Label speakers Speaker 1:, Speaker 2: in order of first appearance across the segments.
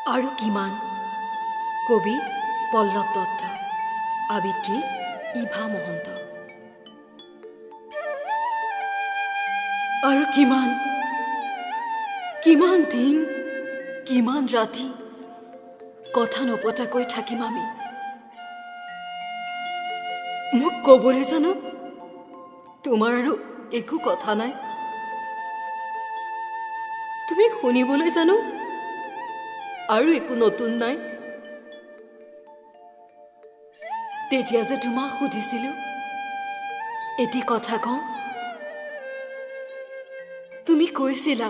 Speaker 1: আৰু কিমান কবি পল্লৱ দত্ত আবৃত্তি ইভা মহন্ত আৰু কিমান কিমান দিন কিমান ৰাতি কথা নপতাকৈ থাকিম আমি মোক ক'বলৈ জানো তোমাৰ আৰু একো কথা নাই তুমি শুনিবলৈ জানো আৰু একো নতুন নাই তেতিয়া যে তোমাক সুধিছিলোঁ এটি কথা কওঁ তুমি কৈছিলা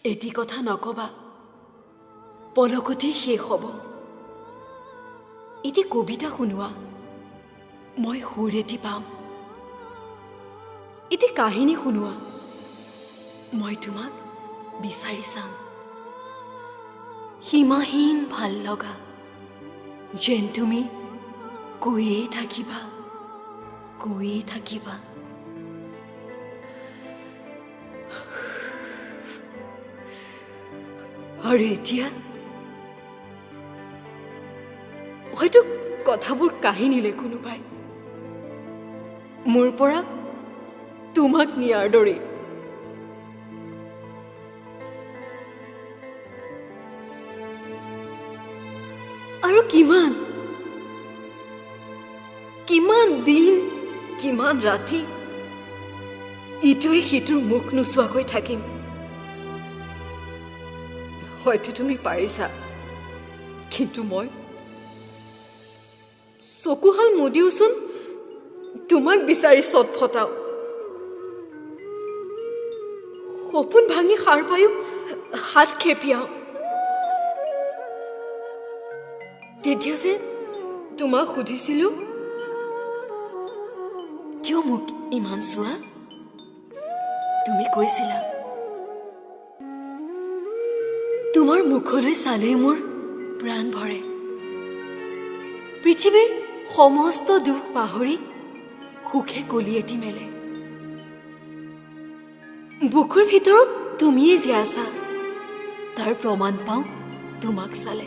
Speaker 1: এটি কথা নকবা পলকতে শেষ হ'ব এটি কবিতা শুনোৱা মই সুৰ এটি পাম এটি কাহিনী শুনোৱা মই তোমাক বিচাৰি চাম সীমাহীন ভাল লগা যেন তুমি কৈয়ে থাকিবা আৰু এতিয়া হয়তো কথাবোৰ কাহিনীলে কোনোবাই মোৰ পৰা তোমাক নিয়াৰ দৰে আৰু কিমান কিমান দিন কিমান ৰাতি ইটোৱে সিটোৰ মুখ নোচোৱাকৈ থাকিম হয়তো তুমি পাৰিছা কিন্তু মই চকুহাল মুদিওচোন তোমাক বিচাৰি চট ফটাও সপোন ভাঙি সাৰ পায়ো হাত খেপিয়াও তেতিয়া যে তোমাক সুধিছিলোঁ কিয় মোক ইমান চোৱা তুমি কৈছিলা তোমাৰ মুখলৈ চালে মোৰ প্ৰাণ ভৰে পৃথিৱীৰ সমস্ত দুখ পাহৰি সুখে কলি এটি মেলে বুকুৰ ভিতৰত তুমিয়ে যে আছা তাৰ প্ৰমাণ পাওঁ তোমাক চালে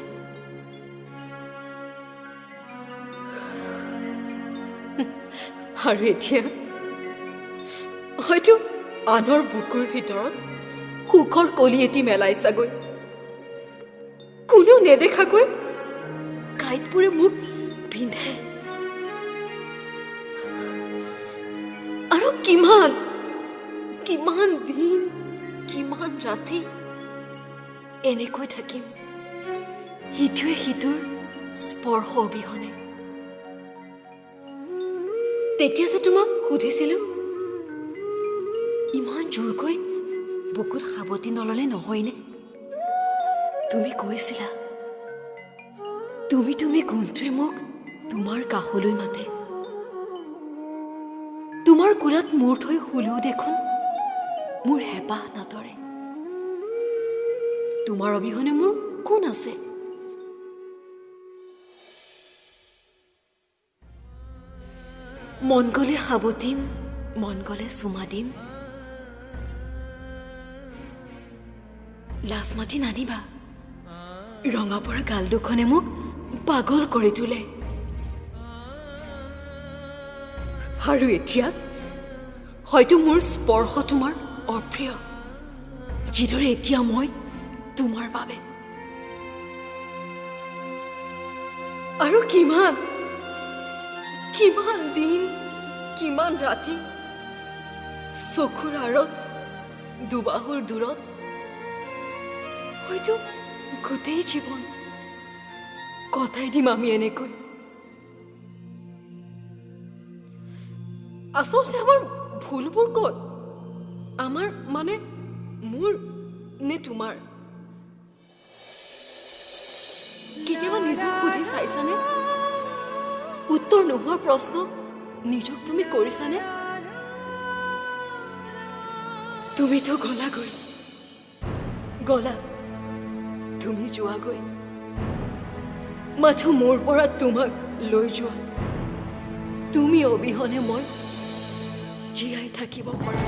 Speaker 1: আৰু এতিয়া হয়তো আনৰ বুকুৰ ভিতৰত সুখৰ কলি এটি মেলাইছাগৈ কোনেও নেদেখাকৈ কাঁইটবোৰে মোক পিন্ধে আৰু কিমান কিমান দিন কিমান ৰাতি এনেকৈ থাকিম সিটোৱে সিটোৰ স্পৰ্শ অবিহনে তেতিয়া যে তোমাক সুধিছিলোঁ ইমান জোৰকৈ বুকুত সাৱটি নললে নহয়নে তুমি কৈছিলা তুমি গুণটোৱে মোক তোমাৰ কাষলৈ মাতে তোমাৰ কোলাত মূৰ থৈ শুলেও দেখোন মোৰ হেঁপাহ নাতৰে তোমাৰ অবিহনে মোৰ কোন আছে মন গ'লে সাৱটিম মন গ'লে চুমা দিম লাজ মাতি নানিবা ৰঙা পৰা গাল দুখনে মোক পাগল কৰি তোলে আৰু এতিয়া হয়তো মোৰ স্পৰ্শ তোমাৰ অপ্ৰিয় যিদৰে এতিয়া মই তোমাৰ বাবে আৰু কিমান কিমান দিন কিমান ৰাতি চকুৰ আঁৰত দুবাহুৰ দূৰত হয়তো গোটেই জীৱন কটাই দিম আমি এনেকৈ আচলতে আমাৰ ভুলবোৰ ক'ত আমাৰ মানে মোৰ নে তোমাৰ কেতিয়াবা নিজক সুধি চাইছানে উত্তৰ নোহোৱা প্ৰশ্ন নিজক তুমি কৰিছানে তুমিতো গলা তুমি যোৱাগৈ মাথো মোৰ পৰা তোমাক লৈ যোৱা তুমি অবিহনে মই জীয়াই থাকিব পৰা